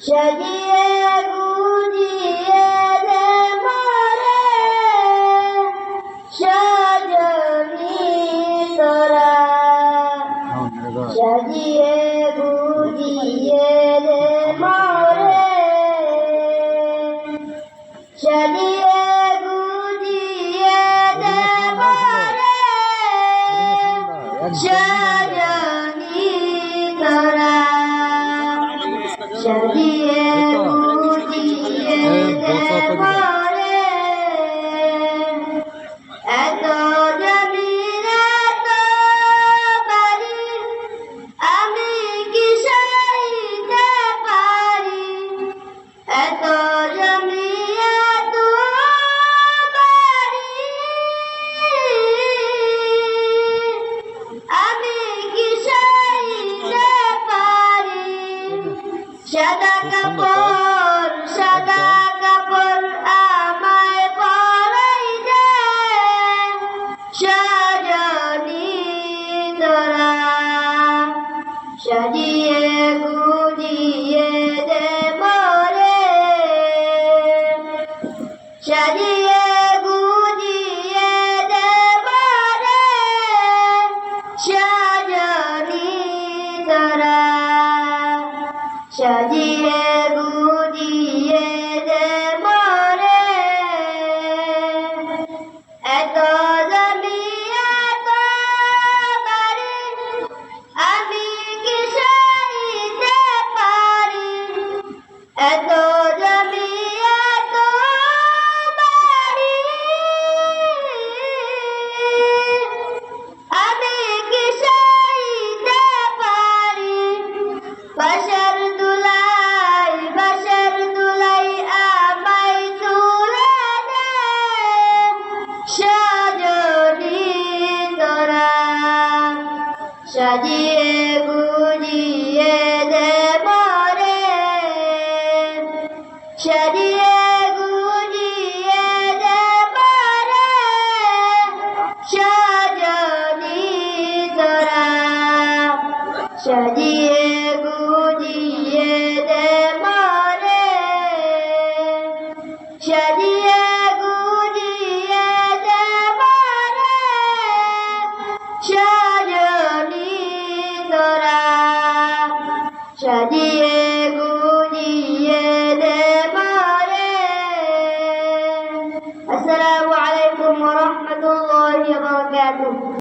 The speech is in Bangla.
সাজিয়ে গুজিয়ে দে মোরে সজনী তোরা সাজিয়ে গুজিয়ে দে মোরে সাজিয়ে গুজিয়ে দে মোরে সজনী তোরা সাজিয়ে গুজিয়ে দে মোরে এত জমির এত বাড়ি আমি কি সইতে পারি এত জমি এত বাড়ি আমি কি সইতে পারি সাদা কাপড় আমায় পরাই দে সজনী তোরা সাজিয়ে গুজিয়ে দে মোরে সাজিয়ে গুজিয়ে দে মোরে সজনী তোরা সাজিয়ে গুজিয়ে দে মোরে এত জমি এত বাড়ি আমি কি সইতে পারি এত জমি এত বাড়ি আমি কি সইতে পারি বাসার দুলাই আমায় তুলে দে সজনী তোরা সাজিয়ে গুজিয়ে দে মোরে সাজিয়ে গুজিয়ে দে মোরে সজনী তোরা সাজিয়ে গুজিয়ে দে মোরে সাজিয়ে গুজিয়ে দে মোরে সজনী তোরা